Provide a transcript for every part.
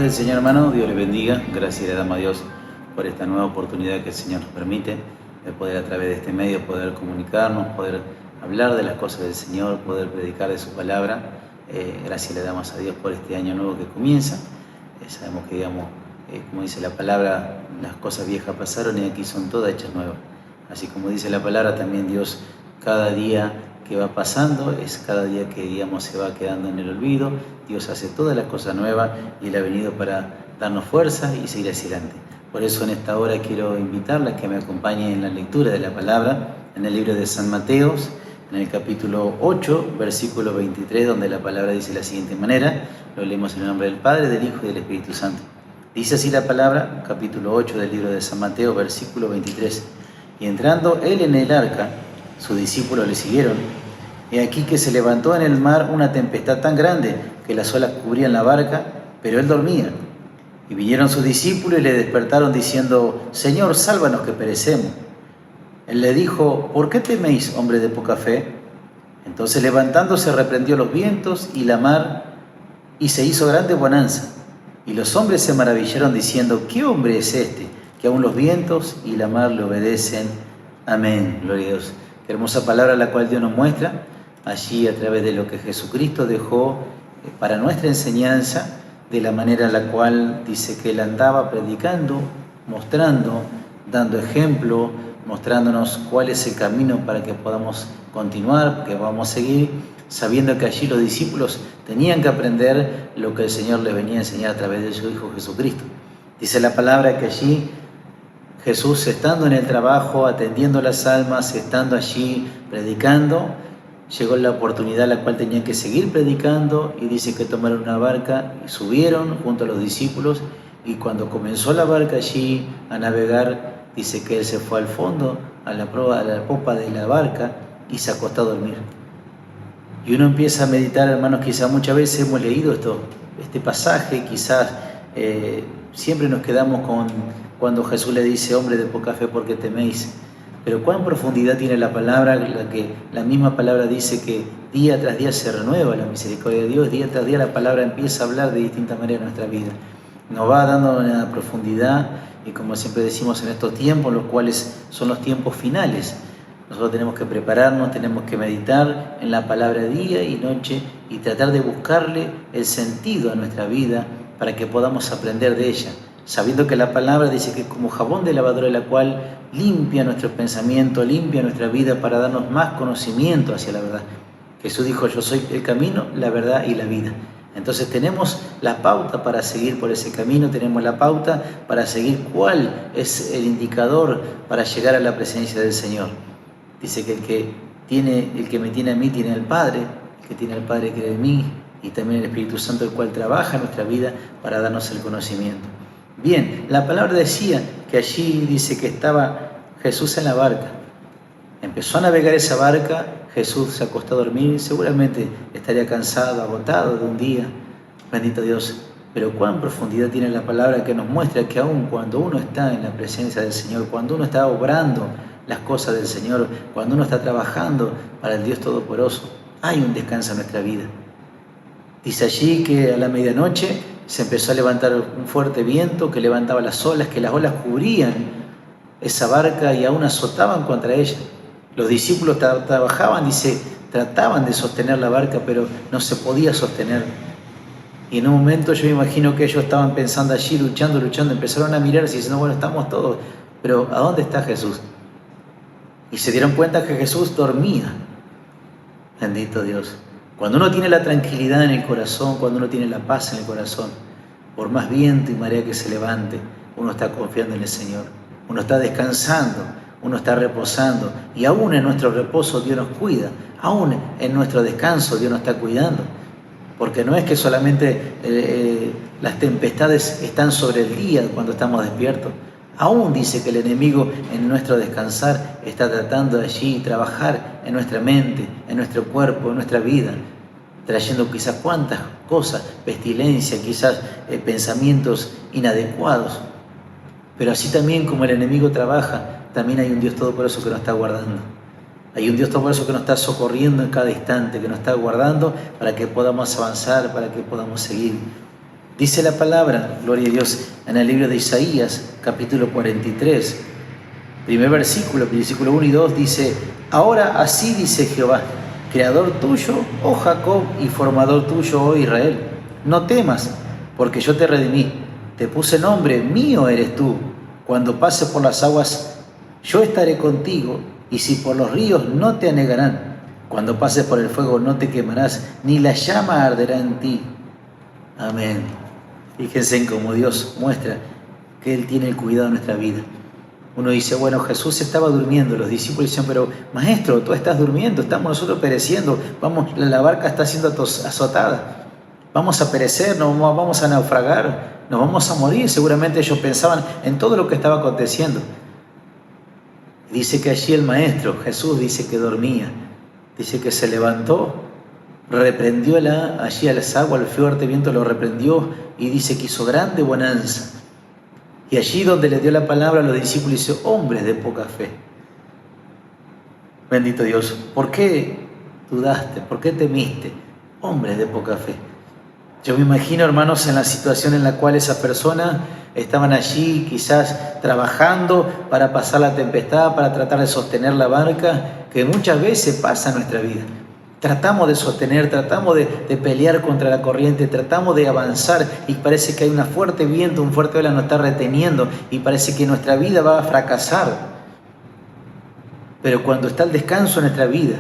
Paz del Señor, hermano. Dios le bendiga. Gracias le damos a Dios por esta nueva oportunidad que el Señor nos permite de poder a través de este medio poder comunicarnos, poder hablar de las cosas del Señor, poder predicar de su palabra. Gracias le damos a Dios por este año nuevo que comienza. Sabemos que, como dice la palabra, las cosas viejas pasaron y aquí son todas hechas nuevas. Así como dice la palabra, también Dios cada día que va pasando es cada día que se va quedando en el olvido. Dios hace todas las cosas nuevas y Él ha venido para darnos fuerza y seguir hacia adelante. Por eso en esta hora quiero invitarla a que me acompañe en la lectura de la palabra en el libro de San Mateo, en el capítulo 8, versículo 23, donde la palabra dice de la siguiente manera. Lo leemos en el nombre del Padre, del Hijo y del Espíritu Santo. Dice así la palabra, capítulo 8 del libro de San Mateo, versículo 23. Y entrando él en el arca, sus discípulos le siguieron. He aquí que se levantó en el mar una tempestad tan grande que las olas cubrían la barca, pero él dormía. Y vinieron sus discípulos y le despertaron diciendo: Señor, sálvanos que perecemos. Él le dijo: ¿por qué teméis, hombre de poca fe? Entonces levantándose reprendió los vientos y la mar, y se hizo grande bonanza. Y los hombres se maravillaron diciendo: ¿qué hombre es este, que aun los vientos y la mar le obedecen? Amén. Gloria a Dios. Qué hermosa palabra la cual Dios nos muestra allí a través de lo que Jesucristo dejó para nuestra enseñanza, de la manera en la cual dice que Él andaba predicando, mostrando, dando ejemplo, mostrándonos cuál es el camino para que podamos continuar, que podamos seguir, sabiendo que allí los discípulos tenían que aprender lo que el Señor les venía a enseñar a través de su Hijo Jesucristo. Dice la palabra que allí Jesús, estando en el trabajo, atendiendo las almas, estando allí predicando, llegó la oportunidad en la cual tenían que seguir predicando, y dice que tomaron una barca y subieron junto a los discípulos, y cuando comenzó la barca allí a navegar, dice que él se fue al fondo, a la popa de la barca, y se acostó a dormir. Y uno empieza a meditar, hermanos, quizás muchas veces hemos leído este pasaje, quizás siempre nos quedamos con cuando Jesús le dice: hombre de poca fe, ¿por qué teméis? Pero cuán profundidad tiene la palabra, la misma palabra dice que día tras día se renueva la misericordia de Dios, día tras día la palabra empieza a hablar de distintas maneras en nuestra vida. Nos va dando una profundidad, y como siempre decimos en estos tiempos, los cuales son los tiempos finales, nosotros tenemos que prepararnos, tenemos que meditar en la palabra día y noche y tratar de buscarle el sentido a nuestra vida para que podamos aprender de ella, sabiendo que la palabra dice que es como jabón de lavadora, la cual limpia nuestro pensamiento, limpia nuestra vida para darnos más conocimiento hacia la verdad. Jesús dijo: yo soy el camino, la verdad y la vida. Entonces tenemos la pauta para seguir por ese camino, tenemos la pauta para seguir cuál es el indicador para llegar a la presencia del Señor. Dice que el que me tiene a mí tiene al Padre, el que tiene al Padre cree en mí, y también el Espíritu Santo, el cual trabaja en nuestra vida para darnos el conocimiento. Bien, la palabra decía que allí dice que estaba Jesús en la barca. Empezó a navegar esa barca, Jesús se acostó a dormir, seguramente estaría cansado, agotado de un día, bendito Dios. Pero cuán profundidad tiene la palabra que nos muestra que aun cuando uno está en la presencia del Señor, cuando uno está obrando las cosas del Señor, cuando uno está trabajando para el Dios Todopoderoso, hay un descanso en nuestra vida. Dice allí que a la medianoche se empezó a levantar un fuerte viento que levantaba las olas, que las olas cubrían esa barca y aún azotaban contra ella. Los discípulos trabajaban, dice, trataban de sostener la barca, pero no se podía sostener. Y en un momento yo me imagino que ellos estaban pensando allí, luchando, empezaron a mirarse y diciendo: bueno, estamos todos, pero ¿a dónde está Jesús? Y se dieron cuenta que Jesús dormía. Bendito Dios. Cuando uno tiene la tranquilidad en el corazón, cuando uno tiene la paz en el corazón, por más viento y marea que se levante, uno está confiando en el Señor, uno está descansando, uno está reposando, y aún en nuestro reposo Dios nos cuida, aún en nuestro descanso Dios nos está cuidando, porque no es que solamente las tempestades están sobre el día cuando estamos despiertos. Aún dice que el enemigo en nuestro descansar está tratando de allí trabajar en nuestra mente, en nuestro cuerpo, en nuestra vida, trayendo quizás cuantas cosas, pestilencia, quizás pensamientos inadecuados. Pero así también como el enemigo trabaja, también hay un Dios Todopoderoso que nos está guardando. Hay un Dios Todopoderoso que nos está socorriendo en cada instante, que nos está guardando para que podamos avanzar, para que podamos seguir. Dice la palabra, gloria a Dios, en el libro de Isaías, capítulo 43, primer versículo 1 y 2, dice: ahora así dice Jehová, creador tuyo, oh Jacob, y formador tuyo, oh Israel. No temas, porque yo te redimí, te puse nombre, mío eres tú. Cuando pases por las aguas, yo estaré contigo, y si por los ríos, no te anegarán. Cuando pases por el fuego, no te quemarás, ni la llama arderá en ti. Amén. Fíjense en cómo Dios muestra que Él tiene el cuidado de nuestra vida. Uno dice, bueno, Jesús estaba durmiendo, los discípulos dicen, pero Maestro, tú estás durmiendo, estamos nosotros pereciendo, la barca está siendo azotada, vamos a perecer, vamos a naufragar, nos vamos a morir. Seguramente ellos pensaban en todo lo que estaba aconteciendo. Dice que allí el Maestro, Jesús, dice que dormía, dice que se levantó, reprendió allí a las aguas, el fuerte viento lo reprendió y dice que hizo grande bonanza. Y allí donde le dio la palabra a los discípulos, dice, hombres de poca fe. Bendito Dios, ¿por qué dudaste? ¿Por qué temiste? Hombres de poca fe. Yo me imagino, hermanos, en la situación en la cual esas personas estaban allí quizás trabajando para pasar la tempestad, para tratar de sostener la barca, que muchas veces pasa en nuestra vida. Tratamos de sostener, tratamos de pelear contra la corriente, tratamos de avanzar y parece que hay un fuerte viento, un fuerte ola nos está reteniendo y parece que nuestra vida va a fracasar. Pero cuando está el descanso en nuestra vida,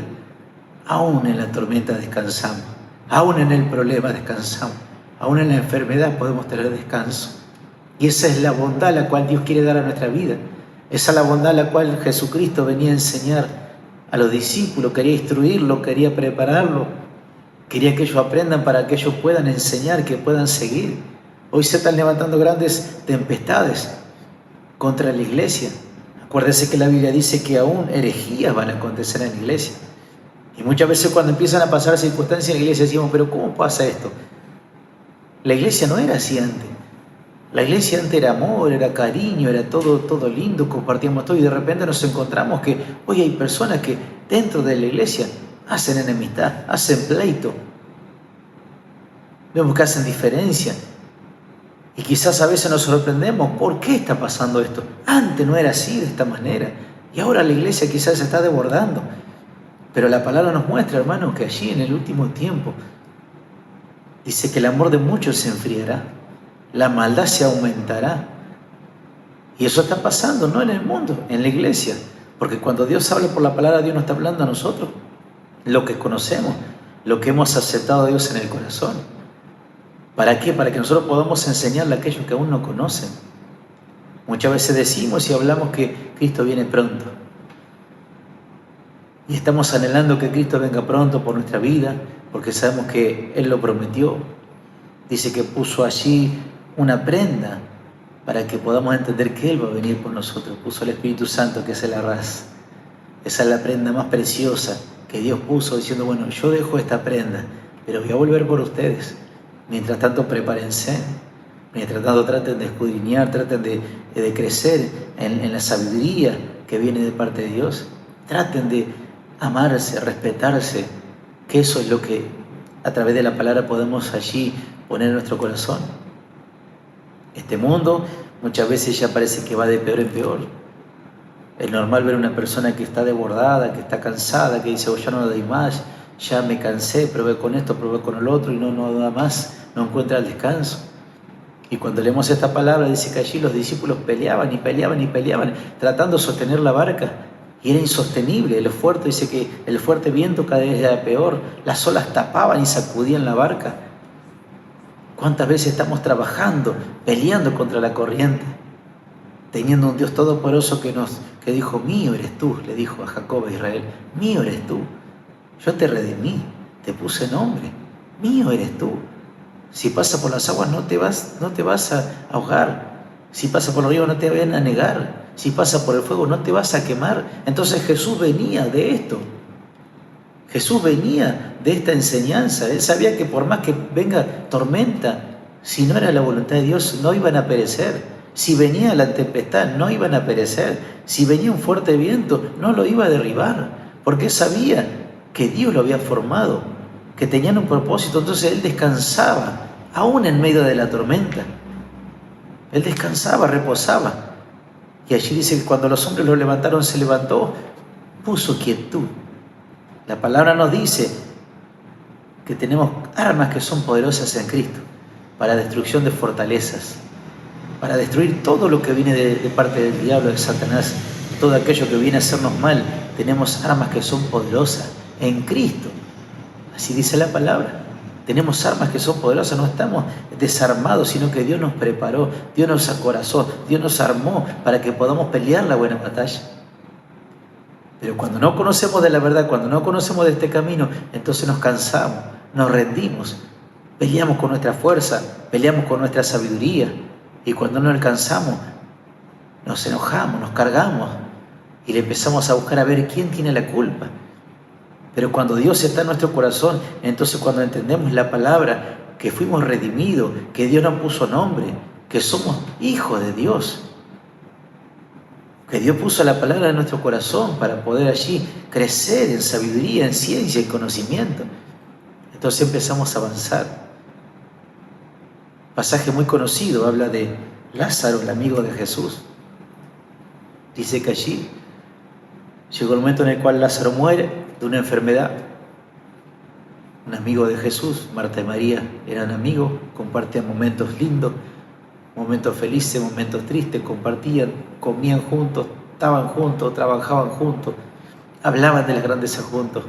aún en la tormenta descansamos, aún en el problema descansamos, aún en la enfermedad podemos tener descanso. Y esa es la bondad la cual Dios quiere dar a nuestra vida. Esa es la bondad la cual Jesucristo venía a enseñar a los discípulos, quería instruirlos, quería prepararlos, quería que ellos aprendan para que ellos puedan enseñar, que puedan seguir. Hoy se están levantando grandes tempestades contra la iglesia. Acuérdense que la Biblia dice que aún herejías van a acontecer en la iglesia. Y muchas veces cuando empiezan a pasar circunstancias en la iglesia decimos, pero ¿cómo pasa esto? La iglesia no era así antes. La iglesia antes era amor, era cariño, era todo lindo, compartíamos todo y de repente nos encontramos que hoy hay personas que dentro de la iglesia hacen enemistad, hacen pleito. Vemos que hacen diferencia y quizás a veces nos sorprendemos, ¿por qué está pasando esto? Antes no era así, de esta manera, y ahora la iglesia quizás se está desbordando. Pero la palabra nos muestra, hermanos, que allí en el último tiempo dice que el amor de muchos se enfriará. La maldad se aumentará. Y eso está pasando, no en el mundo, en la iglesia. Porque cuando Dios habla por la palabra, Dios nos está hablando a nosotros. Lo que conocemos, lo que hemos aceptado a Dios en el corazón. ¿Para qué? Para que nosotros podamos enseñarle a aquellos que aún no conocen. Muchas veces decimos y hablamos que Cristo viene pronto. Y estamos anhelando que Cristo venga pronto por nuestra vida, porque sabemos que Él lo prometió. Dice que puso allí una prenda para que podamos entender que Él va a venir por nosotros. Puso el Espíritu Santo, que es el arras. Esa es la prenda más preciosa que Dios puso, diciendo, bueno, yo dejo esta prenda, pero voy a volver por ustedes. Mientras tanto, prepárense. Mientras tanto, traten de escudriñar, traten de crecer en la sabiduría que viene de parte de Dios. Traten de amarse, respetarse, que eso es lo que a través de la palabra podemos allí poner en nuestro corazón. Este mundo muchas veces ya parece que va de peor en peor. Es normal ver una persona que está desbordada, que está cansada, que dice, oh, ya no doy más, ya me cansé, probé con esto, probé con el otro y no da más, no encuentra el descanso. Y cuando leemos esta palabra dice que allí los discípulos peleaban, tratando de sostener la barca. Y era insostenible, dice que el fuerte viento cada vez era peor, las olas tapaban y sacudían la barca. ¿Cuántas veces estamos trabajando, peleando contra la corriente? Teniendo un Dios todopoderoso que dijo, mío eres tú, le dijo a Jacob a Israel, mío eres tú. Yo te redimí, te puse nombre, mío eres tú. Si pasas por las aguas no te vas a ahogar. Si pasas por el río no te van a negar. Si pasas por el fuego no te vas a quemar. Entonces Jesús venía de esto. Jesús venía de esta enseñanza. Él sabía que por más que venga tormenta, si no era la voluntad de Dios, no iban a perecer. Si venía la tempestad, no iban a perecer. Si venía un fuerte viento, no lo iba a derribar. Porque sabía que Dios lo había formado, que tenían un propósito. Entonces Él descansaba aún en medio de la tormenta. Él descansaba, reposaba. Y allí dice que cuando los hombres lo levantaron, se levantó, puso quietud. La palabra nos dice que tenemos armas que son poderosas en Cristo para destrucción de fortalezas, para destruir todo lo que viene de parte del diablo, de Satanás, todo aquello que viene a hacernos mal. Tenemos armas que son poderosas en Cristo. Así dice la palabra. Tenemos armas que son poderosas, no estamos desarmados, sino que Dios nos preparó, Dios nos acorazó, Dios nos armó para que podamos pelear la buena batalla. Pero cuando no conocemos de la verdad, cuando no conocemos de este camino, entonces nos cansamos, nos rendimos, peleamos con nuestra fuerza, peleamos con nuestra sabiduría, y cuando no alcanzamos, nos enojamos, nos cargamos y le empezamos a buscar a ver quién tiene la culpa. Pero cuando Dios está en nuestro corazón, entonces cuando entendemos la palabra, que fuimos redimidos, que Dios nos puso nombre, que somos hijos de Dios, que Dios puso la palabra en nuestro corazón para poder allí crecer en sabiduría, en ciencia y conocimiento, entonces empezamos a avanzar. Pasaje muy conocido, habla de Lázaro, el amigo de Jesús. Dice que allí llegó el momento en el cual Lázaro muere de una enfermedad. Un amigo de Jesús, Marta y María, eran amigos, compartían momentos lindos, momentos felices, momentos tristes, compartían, comían juntos, estaban juntos, trabajaban juntos, hablaban de las grandezas juntos.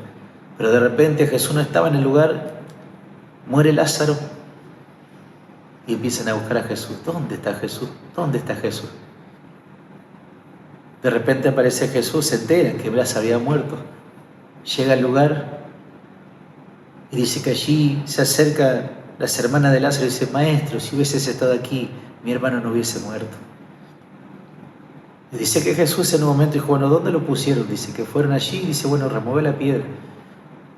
Pero de repente Jesús no estaba en el lugar, muere Lázaro y empiezan a buscar a Jesús. ¿Dónde está Jesús? ¿Dónde está Jesús? De repente aparece Jesús, se entera que Lázaro había muerto. Llega al lugar y dice que allí se acerca las hermanas de Lázaro y dice: Maestro, si hubieses estado aquí, mi hermano no hubiese muerto. Y dice que Jesús en un momento dijo: bueno, ¿dónde lo pusieron? Dice que fueron allí y dice: bueno, remueve la piedra.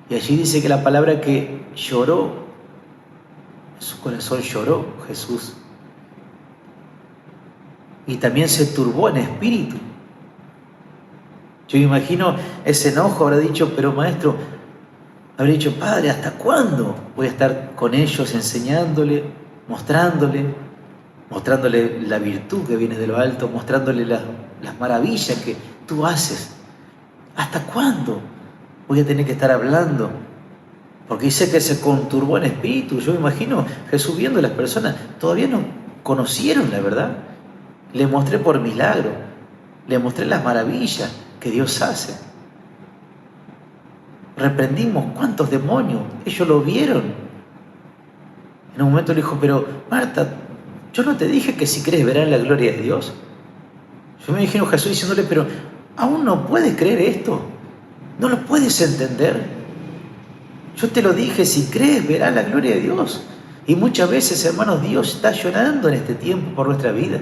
Y allí dice que la palabra que lloró, en su corazón lloró Jesús. Y también se turbó en espíritu. Yo me imagino ese enojo, habrá dicho: pero maestro, habrá dicho: Padre, ¿hasta cuándo voy a estar con ellos enseñándole, mostrándole la virtud que viene de lo alto, mostrándole las maravillas que tú haces? ¿Hasta cuándo voy a tener que estar hablando? Porque dice que se conturbó en espíritu. Yo me imagino Jesús viendo a las personas, todavía no conocieron la verdad. Le mostré por milagro, le mostré las maravillas que Dios hace. Reprendimos cuántos demonios, ellos lo vieron. En un momento le dijo: pero Marta, yo no te dije que si crees verás la gloria de Dios. Yo me imagino Jesús diciéndole: pero aún no puedes creer esto, no lo puedes entender. Yo te lo dije, si crees verás la gloria de Dios. Y muchas veces, hermanos, Dios está llorando en este tiempo por nuestra vida.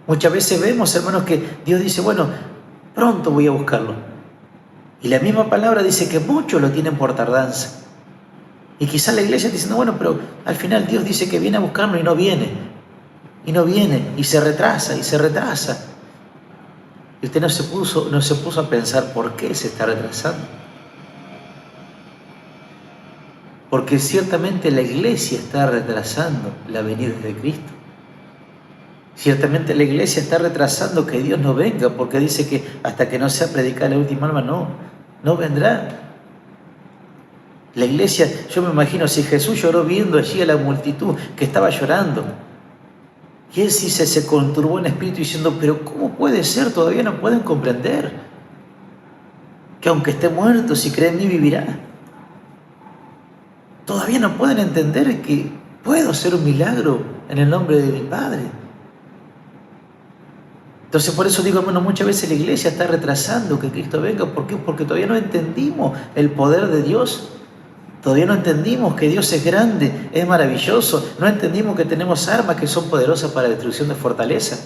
Muchas veces vemos, hermanos, que Dios dice: bueno, pronto voy a buscarlo. Y la misma palabra dice que muchos lo tienen por tardanza. Y quizás la iglesia está diciendo: bueno, pero al final Dios dice que viene a buscarlo y no viene. Y no viene, y se retrasa, y se retrasa. Y usted no se puso a pensar por qué se está retrasando. Porque ciertamente la iglesia está retrasando la venida de Cristo. Ciertamente la iglesia está retrasando que Dios no venga, porque dice que hasta que no sea predicada la última alma, no vendrá. La iglesia, yo me imagino, si Jesús lloró viendo allí a la multitud que estaba llorando, y él sí se conturbó en espíritu diciendo: pero ¿cómo puede ser? Todavía no pueden comprender que aunque esté muerto, si cree en mí vivirá. Todavía no pueden entender que puedo hacer un milagro en el nombre de mi Padre. Entonces por eso digo, hermano, muchas veces la iglesia está retrasando que Cristo venga. ¿Por qué? Porque todavía no entendimos el poder de Dios. Todavía no entendimos que Dios es grande, es maravilloso. No entendimos que tenemos armas que son poderosas para la destrucción de fortaleza.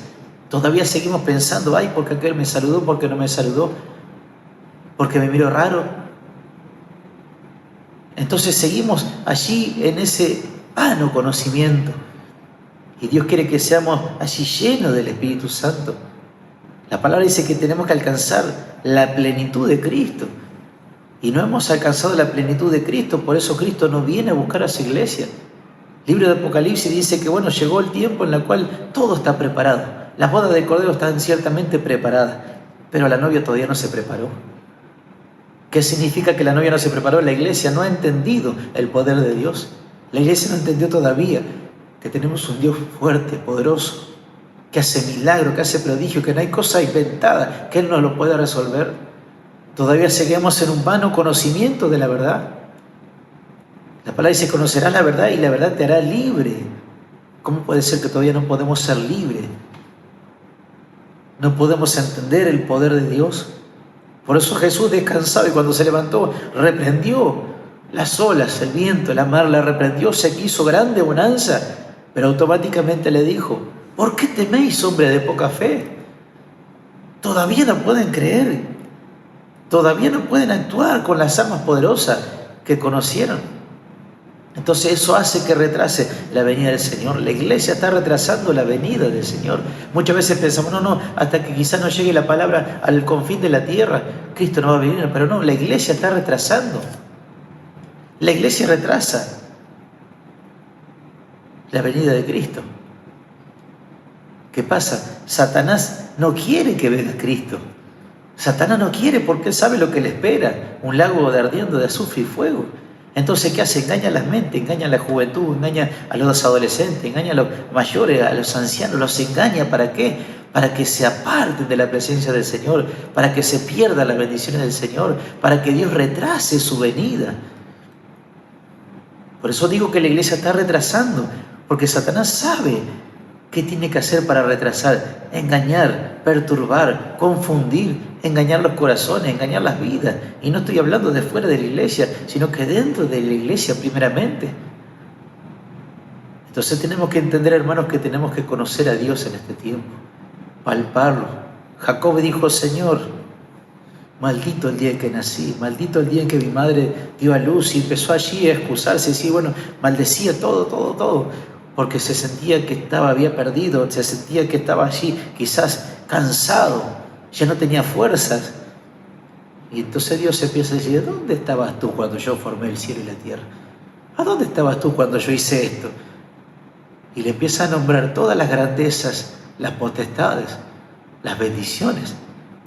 Todavía seguimos pensando: ay, porque aquel me saludó, porque no me saludó, porque me miró raro. Entonces seguimos allí en ese vano conocimiento. Y Dios quiere que seamos allí llenos del Espíritu Santo. La palabra dice que tenemos que alcanzar la plenitud de Cristo. Y no hemos alcanzado la plenitud de Cristo, por eso Cristo no viene a buscar a su iglesia. El libro de Apocalipsis dice que, bueno, llegó el tiempo en el cual todo está preparado. Las bodas del Cordero están ciertamente preparadas, pero la novia todavía no se preparó. ¿Qué significa que la novia no se preparó? La iglesia no ha entendido el poder de Dios. La iglesia no entendió todavía que tenemos un Dios fuerte, poderoso, que hace milagros, que hace prodigios, que no hay cosa inventada que Él no lo pueda resolver. Todavía seguimos en un vano conocimiento de la verdad. La palabra dice: conocerás la verdad y la verdad te hará libre. ¿Cómo puede ser que todavía no podemos ser libres? No podemos entender el poder de Dios. Por eso Jesús descansaba y cuando se levantó reprendió las olas, el viento, la mar, la reprendió, se quiso grande bonanza, pero automáticamente le dijo: ¿por qué teméis, hombre de poca fe? Todavía no pueden creer, todavía no pueden actuar con las armas poderosas que conocieron. Entonces eso hace que retrase la venida del Señor. La iglesia está retrasando la venida del Señor. Muchas veces pensamos, no, hasta que quizás no llegue la palabra al confín de la tierra, Cristo no va a venir. Pero no, la iglesia está retrasando. La iglesia retrasa la venida de Cristo. ¿Qué pasa? Satanás no quiere que venga Cristo. Satanás no quiere porque él sabe lo que le espera. Un lago de ardiendo de azufre y fuego. Entonces, ¿qué hace? Engaña a las mentes, engaña a la juventud, engaña a los adolescentes, engaña a los mayores, a los ancianos. ¿Los engaña para qué? Para que se aparten de la presencia del Señor, para que se pierdan las bendiciones del Señor, para que Dios retrase su venida. Por eso digo que la iglesia está retrasando, porque Satanás sabe qué tiene que hacer para retrasar: engañar, perturbar, confundir, engañar los corazones, engañar las vidas. Y no estoy hablando de fuera de la iglesia, sino que dentro de la iglesia primeramente. Entonces tenemos que entender, hermanos, que tenemos que conocer a Dios en este tiempo, palparlo. Jacob dijo: Señor, maldito el día en que nací, maldito el día en que mi madre dio a luz, y empezó allí a excusarse, y maldecía todo, porque se sentía que había perdido, se sentía que estaba allí quizás cansado, ya no tenía fuerzas. Y entonces Dios empieza a decir: ¿dónde estabas tú cuando yo formé el cielo y la tierra? ¿A dónde estabas tú cuando yo hice esto? Y le empieza a nombrar todas las grandezas, las potestades, las bendiciones.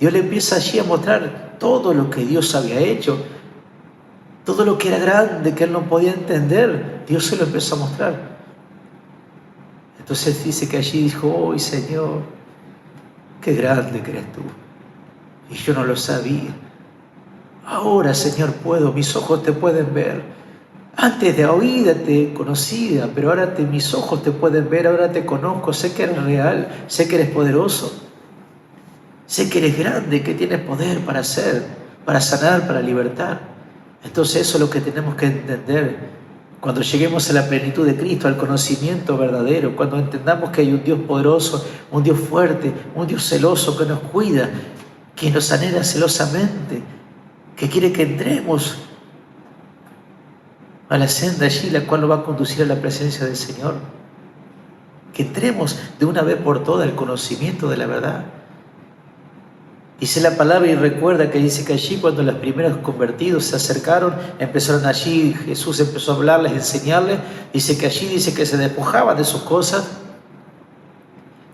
Dios le empieza allí a mostrar todo lo que Dios había hecho, todo lo que era grande, que él no podía entender. Dios se lo empezó a mostrar. Entonces dice que allí dijo: ¡ay, Señor, qué grande que eres tú! Y yo no lo sabía. Ahora, Señor, puedo, mis ojos te pueden ver. Antes de oída te conocía, pero ahora mis ojos te pueden ver, ahora te conozco, sé que eres real, sé que eres poderoso, sé que eres grande, que tienes poder para hacer, para sanar, para libertar. Entonces eso es lo que tenemos que entender. Cuando lleguemos a la plenitud de Cristo, al conocimiento verdadero, cuando entendamos que hay un Dios poderoso, un Dios fuerte, un Dios celoso que nos cuida, que nos anhela celosamente, que quiere que entremos a la senda allí, la cual nos va a conducir a la presencia del Señor. Que entremos de una vez por todas al conocimiento de la verdad. Dice la palabra, y recuerda que dice que allí cuando los primeros convertidos se acercaron, empezaron allí, Jesús empezó a hablarles, enseñarles. Dice que allí dice que se despojaban de sus cosas,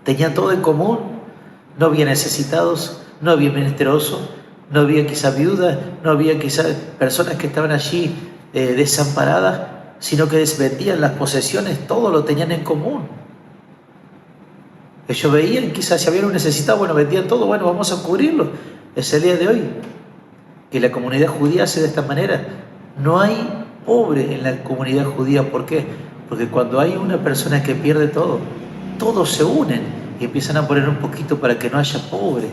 tenían todo en común, no había necesitados, no había menesterosos, no había quizás viudas, no había quizás personas que estaban allí desamparadas, sino que vendían las posesiones, todo lo tenían en común. Ellos veían, quizás si había un necesitado, bueno, vendían todo, bueno, vamos a cubrirlo. Es el día de hoy que la comunidad judía hace de esta manera. No hay pobre en la comunidad judía. ¿Por qué? Porque cuando hay una persona que pierde todo, todos se unen y empiezan a poner un poquito para que no haya pobre.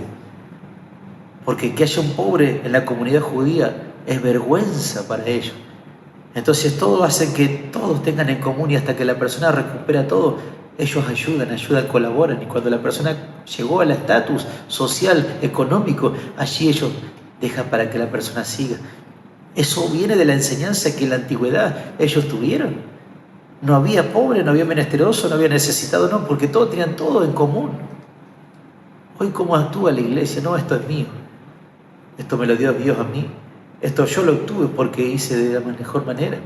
Porque que haya un pobre en la comunidad judía es vergüenza para ellos. Entonces todos hacen que todos tengan en común, y hasta que la persona recupera todo, ellos ayudan, colaboran. Y cuando la persona llegó al estatus social, económico, allí ellos dejan para que la persona siga. Eso viene de la enseñanza que en la antigüedad ellos tuvieron. No había pobre, no había menesteroso, no había necesitado, no, porque todos tenían todo en común. Hoy, ¿cómo actúa la iglesia? No, esto es mío. Esto me lo dio Dios a mí. Esto yo lo obtuve porque hice de la mejor manera.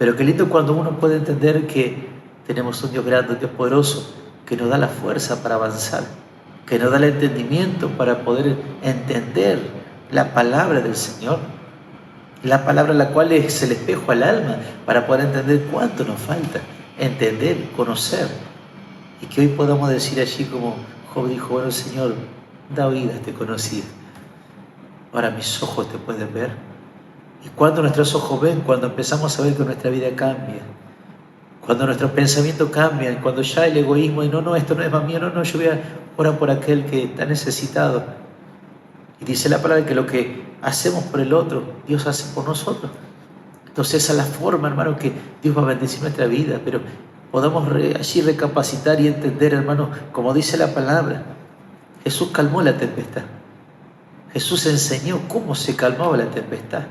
Pero qué lindo cuando uno puede entender que tenemos un Dios grande, un Dios poderoso, que nos da la fuerza para avanzar, que nos da el entendimiento para poder entender la palabra del Señor, la palabra la cual es el espejo al alma, para poder entender cuánto nos falta, entender, conocer, y que hoy podamos decir allí como Job dijo, bueno Señor, da oídas, te conocí, ahora mis ojos te pueden ver. Y cuando nuestros ojos ven, cuando empezamos a ver que nuestra vida cambia, cuando nuestros pensamientos cambian, cuando ya el egoísmo y no, esto no es más mío, no, yo voy a orar por aquel que está necesitado. Y dice la palabra que lo que hacemos por el otro, Dios hace por nosotros. Entonces esa es la forma, hermano, que Dios va a bendecir nuestra vida, pero podamos allí recapacitar y entender, hermano, como dice la palabra, Jesús calmó la tempestad. Jesús enseñó cómo se calmaba la tempestad.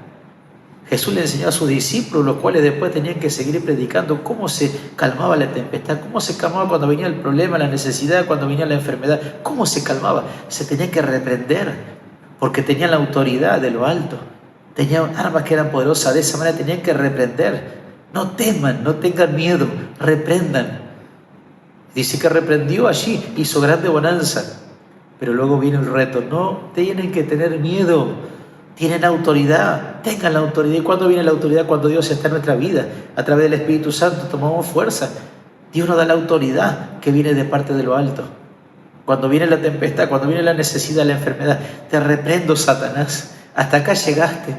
Jesús le enseñó a sus discípulos, los cuales después tenían que seguir predicando, cómo se calmaba la tempestad, cómo se calmaba cuando venía el problema, la necesidad, cuando venía la enfermedad, cómo se calmaba. Se tenía que reprender, porque tenían la autoridad de lo alto, tenían armas que eran poderosas, de esa manera tenían que reprender. No teman, no tengan miedo, reprendan. Dice que reprendió allí, hizo grande bonanza, pero luego viene el reto, no tienen que tener miedo. Tienen autoridad, tengan la autoridad. ¿Y cuándo viene la autoridad? Cuando Dios está en nuestra vida. A través del Espíritu Santo tomamos fuerza. Dios nos da la autoridad que viene de parte de lo alto. Cuando viene la tempestad, cuando viene la necesidad, la enfermedad, te reprendo, Satanás. Hasta acá llegaste.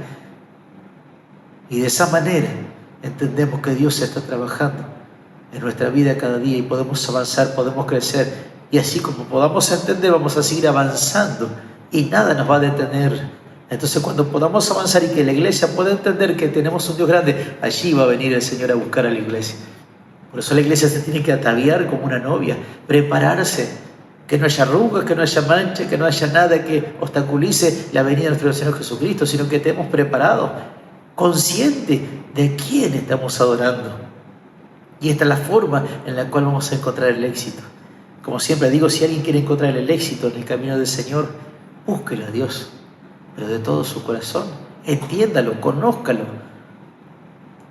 Y de esa manera entendemos que Dios está trabajando en nuestra vida cada día y podemos avanzar, podemos crecer. Y así como podamos entender, vamos a seguir avanzando y nada nos va a detener. Entonces cuando podamos avanzar y que la iglesia pueda entender que tenemos un Dios grande, allí va a venir el Señor a buscar a la iglesia. Por eso la iglesia se tiene que ataviar como una novia, prepararse, que no haya arrugas, que no haya mancha, que no haya nada que obstaculice la venida de nuestro Señor Jesucristo, sino que estemos preparados, conscientes de quién estamos adorando. Y esta es la forma en la cual vamos a encontrar el éxito. Como siempre digo, si alguien quiere encontrar el éxito en el camino del Señor, búsquelo a Dios, pero de todo su corazón, entiéndalo, conózcalo,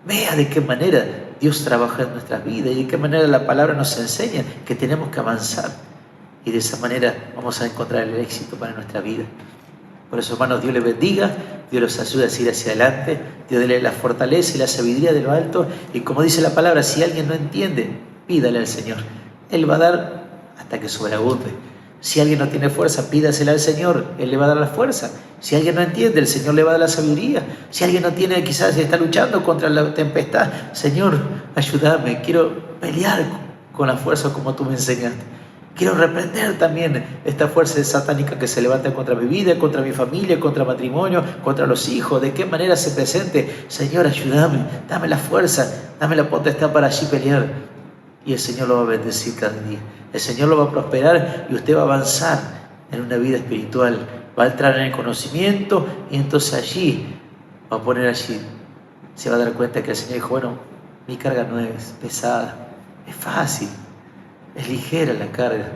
vea de qué manera Dios trabaja en nuestras vidas y de qué manera la palabra nos enseña que tenemos que avanzar, y de esa manera vamos a encontrar el éxito para nuestra vida. Por eso, hermanos, Dios les bendiga, Dios los ayude a seguir hacia adelante, Dios les dé la fortaleza y la sabiduría de lo alto, y como dice la palabra, si alguien no entiende, pídale al Señor, Él va a dar hasta que sobreabunde. Si alguien no tiene fuerza, pídasela al Señor, Él le va a dar la fuerza. Si alguien no entiende, el Señor le va a dar la sabiduría. Si alguien no tiene, quizás está luchando contra la tempestad, Señor, ayúdame, quiero pelear con la fuerza como tú me enseñaste. Quiero reprender también esta fuerza satánica que se levanta contra mi vida, contra mi familia, contra el matrimonio, contra los hijos. ¿De qué manera se presente? Señor, ayúdame, dame la fuerza, dame la potestad para allí pelear. Y el Señor lo va a bendecir cada día. El Señor lo va a prosperar y usted va a avanzar en una vida espiritual. Va a entrar en el conocimiento y entonces allí va a poner allí. Se va a dar cuenta que el Señor dijo, bueno, mi carga no es pesada, es fácil, es ligera la carga.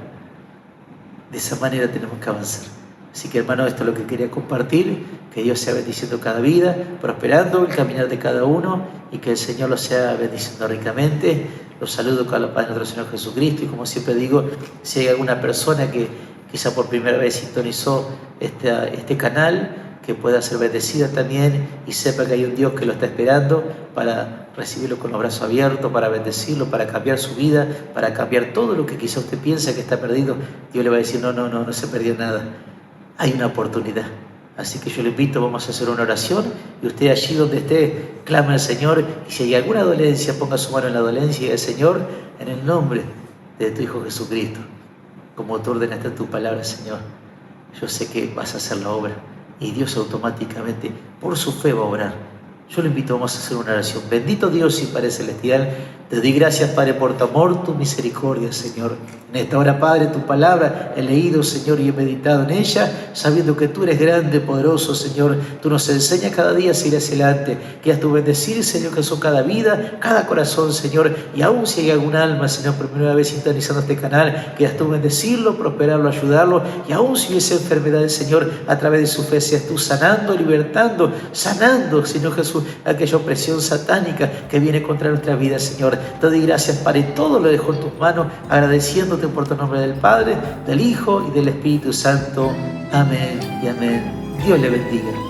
De esa manera tenemos que avanzar. Así que, hermano, esto es lo que quería compartir. Que Dios sea bendiciendo cada vida, prosperando el caminar de cada uno y que el Señor los sea bendiciendo ricamente. Los saludo con la paz de nuestro Señor Jesucristo y como siempre digo, si hay alguna persona que quizá por primera vez sintonizó este canal, que pueda ser bendecida también y sepa que hay un Dios que lo está esperando para recibirlo con los brazos abiertos, para bendecirlo, para cambiar su vida, para cambiar todo lo que quizá usted piensa que está perdido. Dios le va a decir, no se perdió nada, hay una oportunidad. Así que yo le invito, vamos a hacer una oración y usted allí donde esté, clama al Señor y si hay alguna dolencia, ponga su mano en la dolencia y el Señor, en el nombre de tu Hijo Jesucristo, como tú ordenaste en tu palabra, Señor, yo sé que vas a hacer la obra y Dios automáticamente, por su fe, va a obrar. Yo le invito, vamos a hacer una oración. Bendito Dios y Padre Celestial, te doy gracias, Padre, por tu amor, tu misericordia, Señor. En esta hora, Padre, tu palabra he leído, Señor, y he meditado en ella, sabiendo que tú eres grande, poderoso, Señor. Tú nos enseñas cada día a seguir hacia adelante. Quieras tú bendecir, Señor Jesús, cada vida, cada corazón, Señor. Y aún si hay algún alma, Señor, por primera vez sintonizando este canal, quieras tú bendecirlo, prosperarlo, ayudarlo. Y aún si hubiese enfermedades, Señor, a través de su fe, seas tú sanando, libertando, sanando, Señor Jesús, aquella opresión satánica que viene contra nuestra vida, Señor. Te doy gracias, Padre, todo lo dejo en tus manos, agradeciéndote por tu nombre del Padre, del Hijo y del Espíritu Santo. Amén y amén. Dios le bendiga.